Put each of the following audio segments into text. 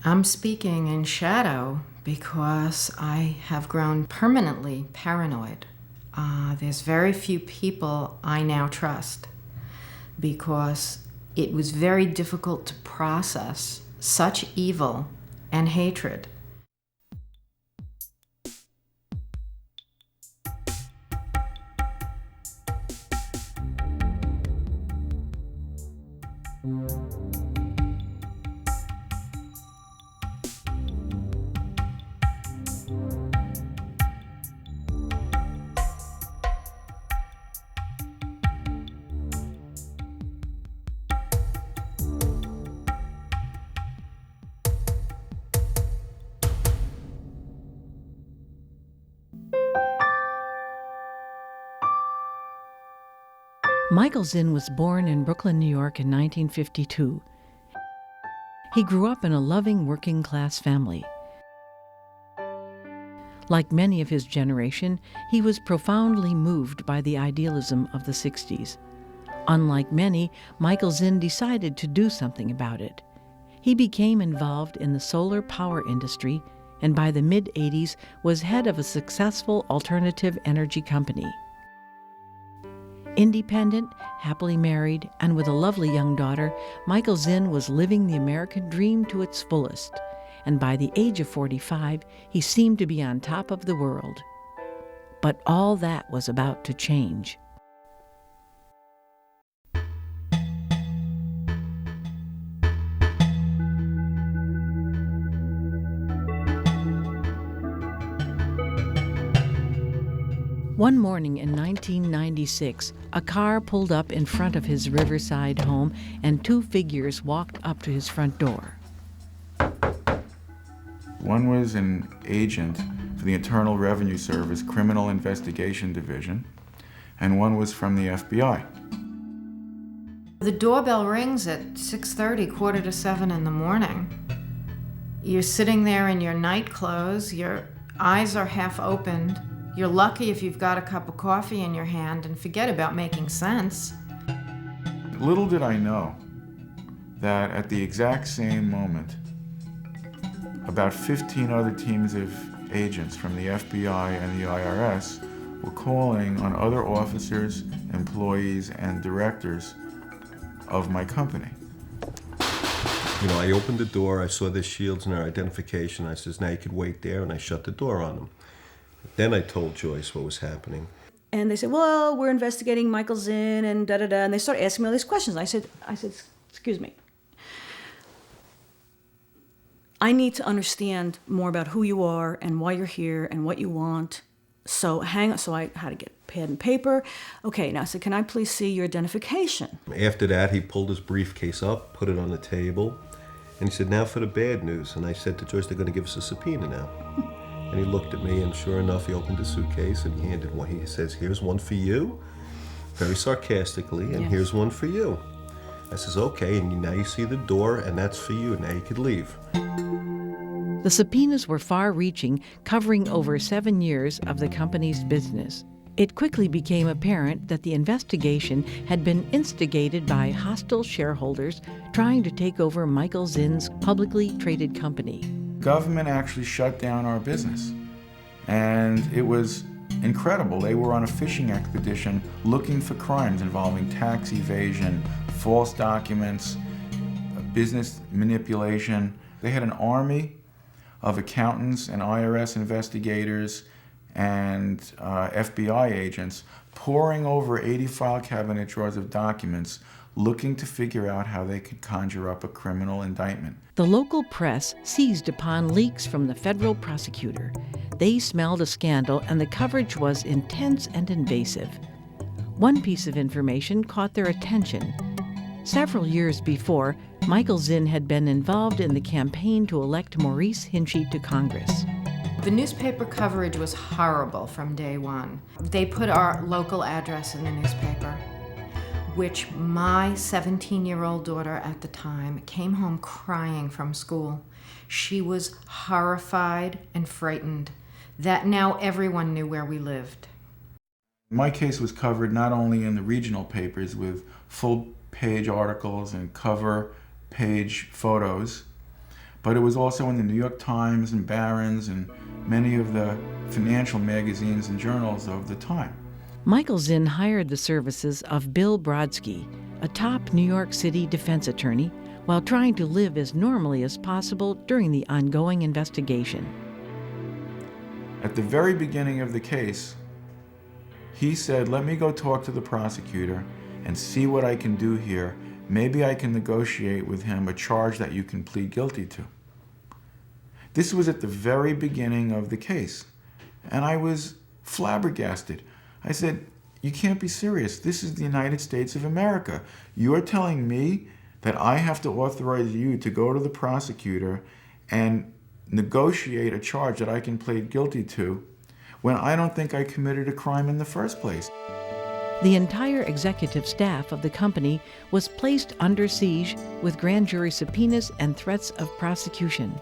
I'm speaking in shadow because I have grown permanently paranoid. There's very few people I now trust because it was very difficult to process such evil and hatred. Michael Zinn was born in Brooklyn, New York in 1952. He grew up in a loving working-class family. Like many of his generation, he was profoundly moved by the idealism of the 60s. Unlike many, Michael Zinn decided to do something about it. He became involved in the solar power industry and by the mid-'80s was head of a successful alternative energy company. Independent, happily married, and with a lovely young daughter, Michael Zinn was living the American dream to its fullest, and by the age of 45, he seemed to be on top of the world. But all that was about to change. One morning in 1996, a car pulled up in front of his Riverside home and two figures walked up to his front door. One was an agent for the Internal Revenue Service Criminal Investigation Division, and one was from the FBI. The doorbell rings at 6:30, 6:45 in the morning. You're sitting there in your night clothes, your eyes are half opened. You're lucky if you've got a cup of coffee in your hand, and forget about making sense. Little did I know that at the exact same moment, about 15 other teams of agents from the FBI and the IRS were calling on other officers, employees, and directors of my company. You know, I opened the door, I saw their shields and their identification. I says, now you could wait there, and I shut the door on them. Then I told Joyce what was happening. And they said, well, we're investigating Michael Zinn and da-da-da. And they started asking me all these questions. I said, excuse me. I need to understand more about who you are and why you're here and what you want. So hang on. So I had to get pad and paper. Okay, now I said, can I please see your identification? After that, he pulled his briefcase up, put it on the table, and he said, now for the bad news. And I said to Joyce, they're going to give us a subpoena now. And he looked at me, and sure enough, he opened his suitcase and he handed one. He says, here's one for you, very sarcastically, and Yes. Here's one for you. I says, okay, and now you see the door, and that's for you. Now you could leave. The subpoenas were far-reaching, covering over 7 years of the company's business. It quickly became apparent that the investigation had been instigated by hostile shareholders trying to take over Michael Zinn's publicly traded company. Government actually shut down our business, and it was incredible. They were on a fishing expedition looking for crimes involving tax evasion, false documents, business manipulation. They had an army of accountants and IRS investigators and FBI agents poring over 80 file cabinet drawers of documents looking to figure out how they could conjure up a criminal indictment. The local press seized upon leaks from the federal prosecutor. They smelled a scandal, and the coverage was intense and invasive. One piece of information caught their attention. Several years before, Michael Zinn had been involved in the campaign to elect Maurice Hinchey to Congress. The newspaper coverage was horrible from day one. They put our local address in the newspaper, which my 17-year-old daughter at the time came home crying from school. She was horrified and frightened that now everyone knew where we lived. My case was covered not only in the regional papers with full-page articles and cover page photos, but it was also in the New York Times and Barron's and many of the financial magazines and journals of the time. Michael Zinn hired the services of Bill Brodsky, a top New York City defense attorney, while trying to live as normally as possible during the ongoing investigation. At the very beginning of the case, he said, "Let me go talk to the prosecutor and see what I can do here. Maybe I can negotiate with him a charge that you can plead guilty to." This was at the very beginning of the case, and I was flabbergasted. I said, "You can't be serious. This is the United States of America. You're telling me that I have to authorize you to go to the prosecutor and negotiate a charge that I can plead guilty to when I don't think I committed a crime in the first place." The entire executive staff of the company was placed under siege with grand jury subpoenas and threats of prosecution.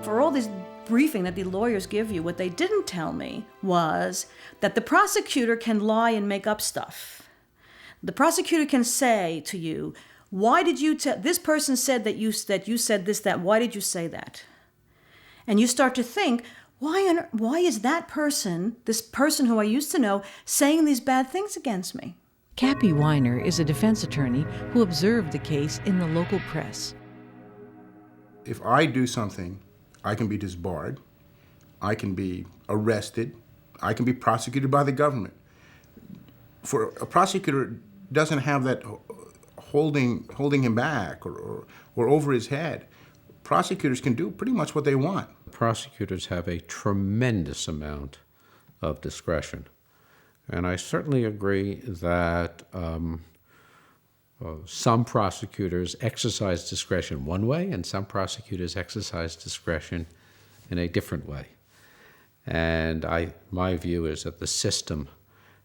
For all this briefing that the lawyers give you, what they didn't tell me was that the prosecutor can lie and make up stuff. The prosecutor can say to you, "Why did you tell this person said that you said this, that, why did you say that?" And you start to think, why is that person, this person who I used to know, saying these bad things against me? Cappy Weiner is a defense attorney who observed the case in the local press. If I do something, I can be disbarred, I can be arrested, I can be prosecuted by the government. For a prosecutor doesn't have that holding him back or over his head. Prosecutors can do pretty much what they want. Prosecutors have a tremendous amount of discretion. And I certainly agree that some prosecutors exercise discretion one way and some prosecutors exercise discretion in a different way. And my view is that the system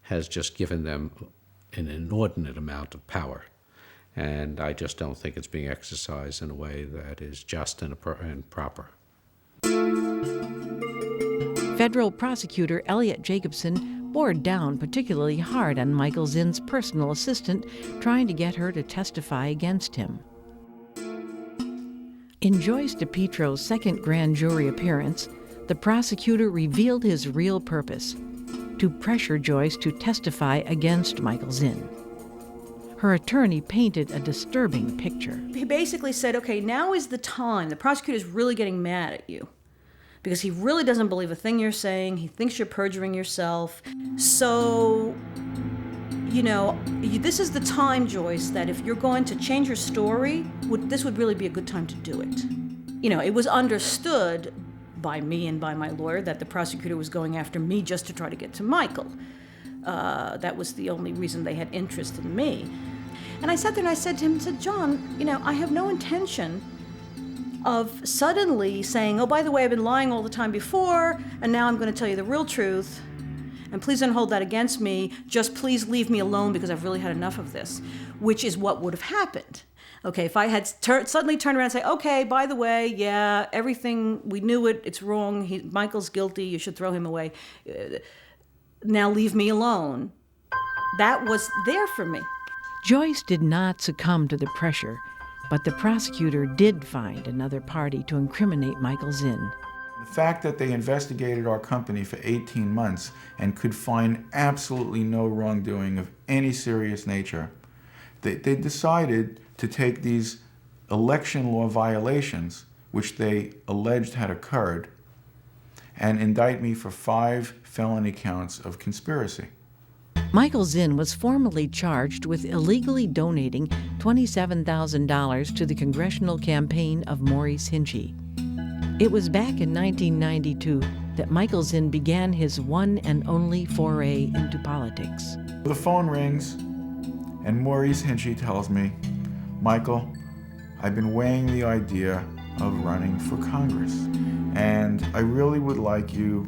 has just given them an inordinate amount of power. And I just don't think it's being exercised in a way that is just and proper. Federal prosecutor Elliot Jacobson bore down particularly hard on Michael Zinn's personal assistant, trying to get her to testify against him. In Joyce DiPietro's second grand jury appearance, the prosecutor revealed his real purpose: to pressure Joyce to testify against Michael Zinn. Her attorney painted a disturbing picture. He basically said, okay, now is the time. The prosecutor's really getting mad at you because he really doesn't believe a thing you're saying. He thinks you're perjuring yourself. So, this is the time, Joyce, that if you're going to change your story, this would really be a good time to do it. It was understood by me and by my lawyer that the prosecutor was going after me just to try to get to Michael. That was the only reason they had interest in me. And I sat there and I said to him, "John, I have no intention of suddenly saying, oh, by the way, I've been lying all the time before, and now I'm going to tell you the real truth. And please don't hold that against me. Just please leave me alone because I've really had enough of this," which is what would have happened. Okay, if I had suddenly turned around and say, okay, by the way, yeah, everything, we knew it, it's wrong, Michael's guilty, you should throw him away. Now leave me alone. That was there for me. Joyce did not succumb to the pressure, but the prosecutor did find another party to incriminate Michael Zinn. The fact that they investigated our company for 18 months and could find absolutely no wrongdoing of any serious nature, they decided to take these election law violations, which they alleged had occurred, and indict me for 5 felony counts of conspiracy. Michael Zinn was formally charged with illegally donating $27,000 to the congressional campaign of Maurice Hinchey. It was back in 1992 that Michael Zinn began his one and only foray into politics. The phone rings, and Maurice Hinchey tells me, "Michael, I've been weighing the idea of running for Congress, and I really would like you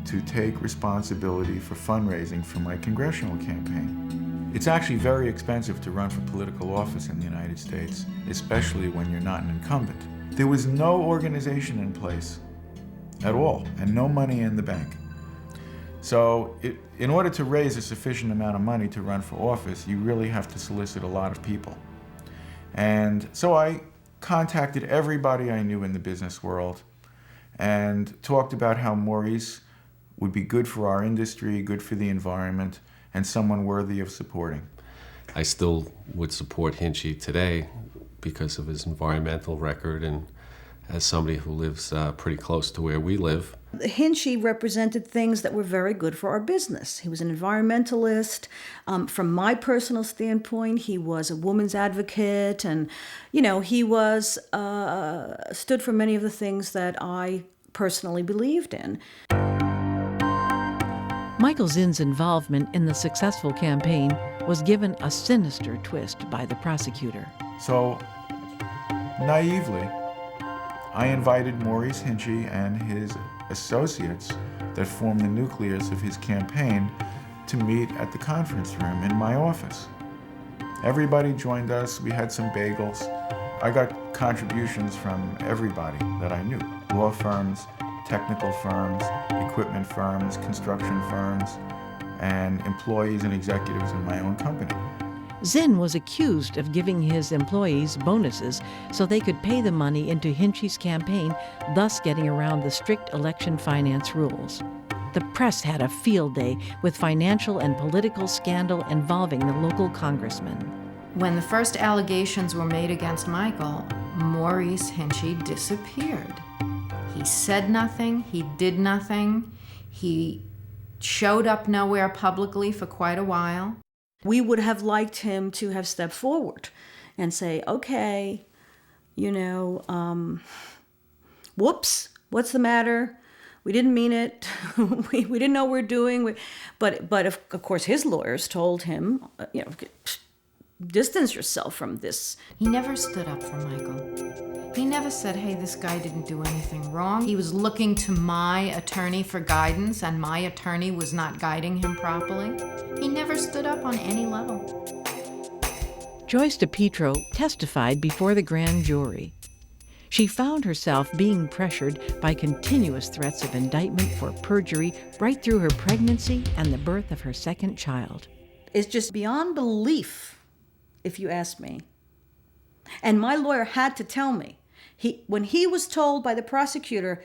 to take responsibility for fundraising for my congressional campaign. It's actually very expensive to run for political office in the United States, especially when you're not an incumbent." There was no organization in place at all, and no money in the bank. So in order to raise a sufficient amount of money to run for office, you really have to solicit a lot of people. And so I contacted everybody I knew in the business world and talked about how Maurice would be good for our industry, good for the environment, and someone worthy of supporting. I still would support Hinchy today because of his environmental record and as somebody who lives pretty close to where we live. Hinchy represented things that were very good for our business. He was an environmentalist. From my personal standpoint, he was a woman's advocate, and he was stood for many of the things that I personally believed in. Michael Zinn's involvement in the successful campaign was given a sinister twist by the prosecutor. So, naively, I invited Maurice Hinchy and his associates that formed the nucleus of his campaign to meet at the conference room in my office. Everybody joined us. We had some bagels. I got contributions from everybody that I knew. Law firms, technical firms, equipment firms, construction firms, and employees and executives in my own company. Zinn was accused of giving his employees bonuses so they could pay the money into Hinchy's campaign, thus getting around the strict election finance rules. The press had a field day with financial and political scandal involving the local congressman. When the first allegations were made against Michael, Maurice Hinchy disappeared. He said nothing, he did nothing, he showed up nowhere publicly for quite a while. We would have liked him to have stepped forward and say, okay, whoops, what's the matter? We didn't mean it. we didn't know what we're doing. But of course, his lawyers told him, distance yourself from this. He never stood up for Michael. He never said, hey, this guy didn't do anything wrong. He was looking to my attorney for guidance, and my attorney was not guiding him properly. He never stood up on any level. Joyce DePietro testified before the grand jury. She found herself being pressured by continuous threats of indictment for perjury right through her pregnancy and the birth of her second child. It's just beyond belief, if you ask me. And my lawyer had to tell me. When he was told by the prosecutor,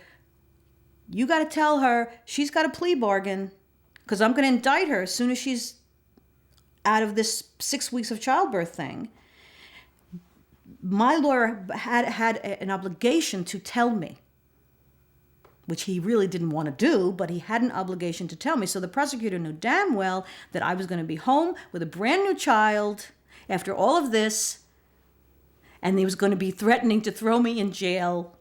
you got to tell her she's got a plea bargain because I'm going to indict her as soon as she's out of this 6 weeks of childbirth thing. My lawyer had an obligation to tell me, which he really didn't want to do, but he had an obligation to tell me. So the prosecutor knew damn well that I was going to be home with a brand new child after all of this, and he was going to be threatening to throw me in jail.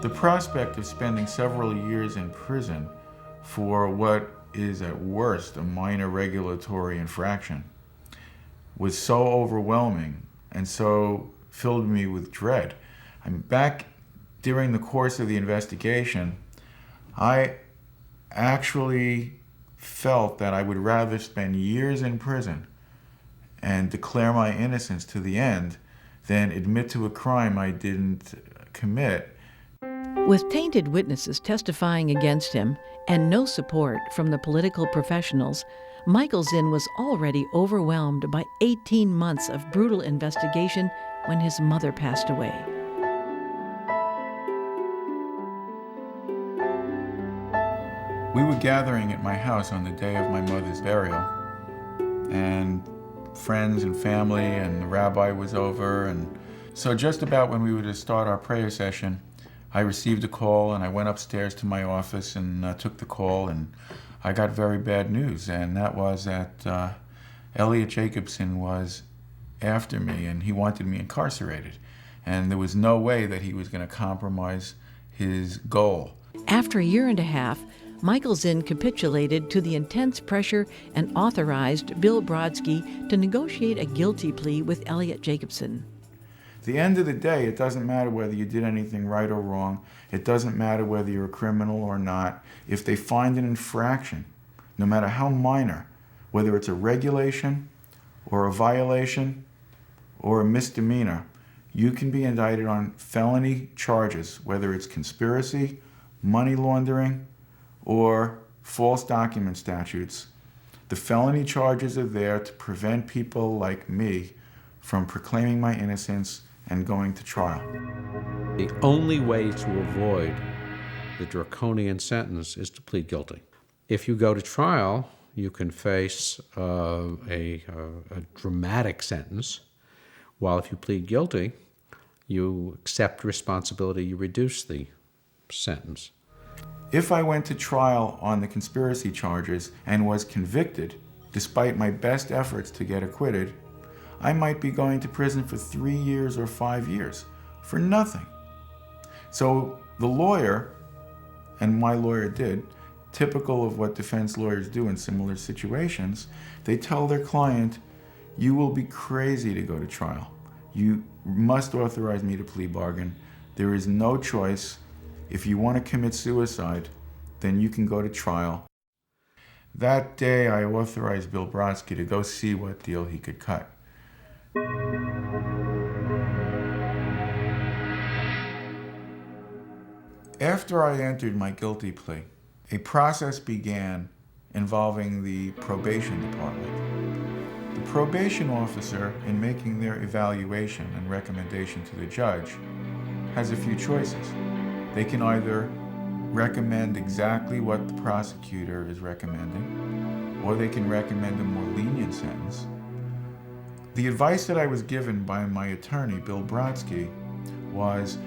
The prospect of spending several years in prison for what is at worst a minor regulatory infraction was so overwhelming and so filled me with dread. Back during the course of the investigation, I actually felt that I would rather spend years in prison and declare my innocence to the end than admit to a crime I didn't commit. With tainted witnesses testifying against him and no support from the political professionals, Michael Zinn was already overwhelmed by 18 months of brutal investigation when his mother passed away. We were gathering at my house on the day of my mother's burial, and friends and family and the rabbi was over, and so just about when we were to start our prayer session, I received a call and I went upstairs to my office and took the call, and I got very bad news, and that was that Elliot Jacobson was after me and he wanted me incarcerated, and there was no way that he was going to compromise his goal. After a year and a half, Michael Zinn capitulated to the intense pressure and authorized Bill Brodsky to negotiate a guilty plea with Elliot Jacobson. At the end of the day, it doesn't matter whether you did anything right or wrong. It doesn't matter whether you're a criminal or not. If they find an infraction, no matter how minor, whether it's a regulation or a violation or a misdemeanor, you can be indicted on felony charges, whether it's conspiracy, money laundering, or false document statutes The felony charges are there to prevent people like me from proclaiming my innocence and going to trial. The only way to avoid the draconian sentence is to plead guilty. If you go to trial, you can face a dramatic sentence, while if you plead guilty, you accept responsibility, you reduce the sentence. If I went to trial on the conspiracy charges and was convicted, despite my best efforts to get acquitted, I might be going to prison for 3 years or 5 years for nothing. So the lawyer, and my lawyer did, typical of what defense lawyers do in similar situations, they tell their client, you will be crazy to go to trial. You must authorize me to plea bargain. There is no choice. If you want to commit suicide, then you can go to trial. That day, I authorized Bill Brodsky to go see what deal he could cut. After I entered my guilty plea, a process began involving the probation department. The probation officer, in making their evaluation and recommendation to the judge, has a few choices. They can either recommend exactly what the prosecutor is recommending, or they can recommend a more lenient sentence. The advice that I was given by my attorney, Bill Brodsky, was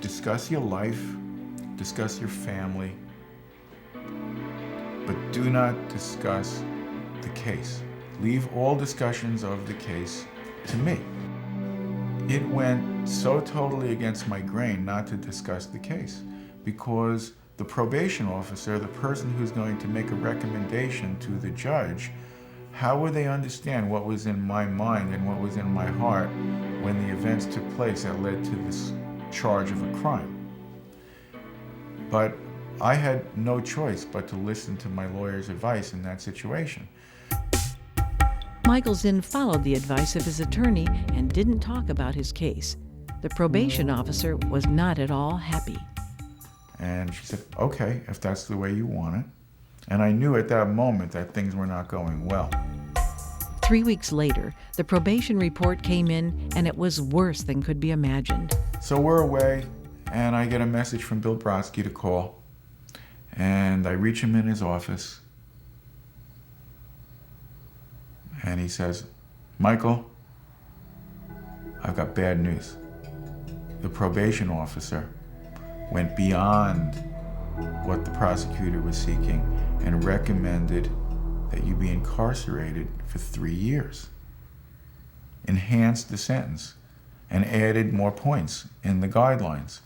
discuss your life, discuss your family, but do not discuss the case. Leave all discussions of the case to me. It went so totally against my grain not to discuss the case, because the probation officer, the person who's going to make a recommendation to the judge, how would they understand what was in my mind and what was in my heart when the events took place that led to this charge of a crime? But I had no choice but to listen to my lawyer's advice in that situation. Michael Zinn followed the advice of his attorney and didn't talk about his case. The probation officer was not at all happy. And she said, okay, if that's the way you want it. And I knew at that moment that things were not going well. 3 weeks later, the probation report came in, and it was worse than could be imagined. So we're away, and I get a message from Bill Brodsky to call. And I reach him in his office. And he says, Michael, I've got bad news. The probation officer went beyond what the prosecutor was seeking and recommended that you be incarcerated for 3 years. Enhanced the sentence and added more points in the guidelines.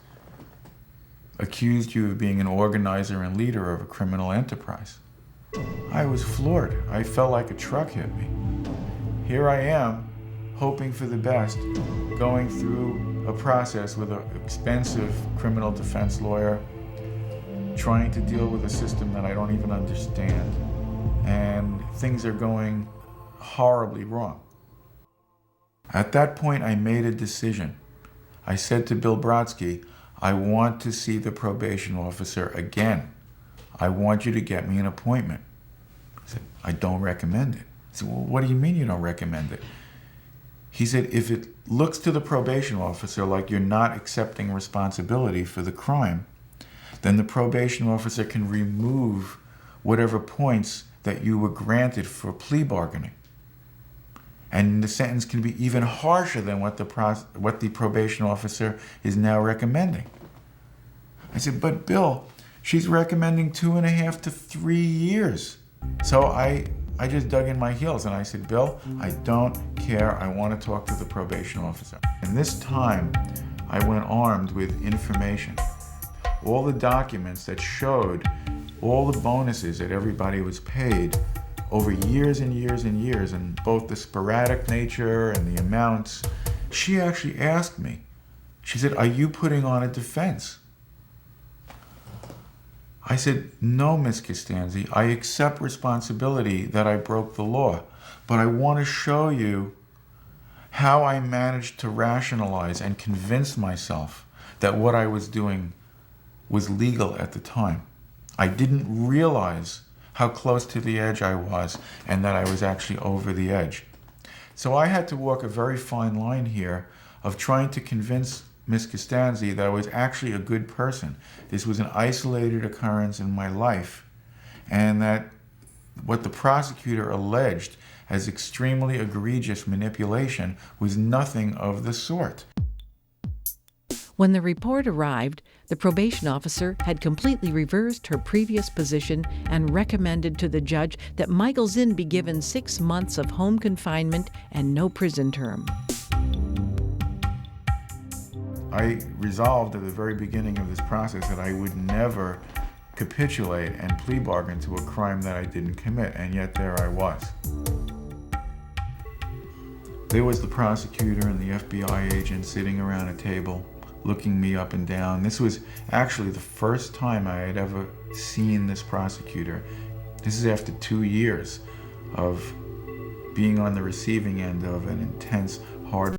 Accused you of being an organizer and leader of a criminal enterprise. I was floored. I felt like a truck hit me. Here I am, hoping for the best, going through a process with an expensive criminal defense lawyer, trying to deal with a system that I don't even understand, and things are going horribly wrong. At that point, I made a decision. I said to Bill Brodsky, I want to see the probation officer again. I want you to get me an appointment. I said, I don't recommend it. I said, well, what do you mean you don't recommend it? He said, if it looks to the probation officer like you're not accepting responsibility for the crime, then the probation officer can remove whatever points that you were granted for plea bargaining. And the sentence can be even harsher than what the probation officer is now recommending. I said, but Bill, she's recommending 2.5 to 3 years. So I just dug in my heels and I said, Bill, I don't care. I want to talk to the probation officer. And this time, I went armed with information. All the documents that showed all the bonuses that everybody was paid over years and years and years, and both the sporadic nature and the amounts. She actually asked me, she said, are you putting on a defense? I said, no, Miss Costanzi, I accept responsibility that I broke the law, but I want to show you how I managed to rationalize and convince myself that what I was doing was legal at the time. I didn't realize how close to the edge I was and that I was actually over the edge. So I had to walk a very fine line here of trying to convince Ms. Costanzi that I was actually a good person. This was an isolated occurrence in my life, and that what the prosecutor alleged as extremely egregious manipulation was nothing of the sort. When the report arrived, the probation officer had completely reversed her previous position and recommended to the judge that Michael Zinn be given 6 months of home confinement and no prison term. I resolved at the very beginning of this process that I would never capitulate and plea bargain to a crime that I didn't commit, and yet there I was. There was the prosecutor and the FBI agent sitting around a table, looking me up and down. This was actually the first time I had ever seen this prosecutor. This is after 2 years of being on the receiving end of an intense, hard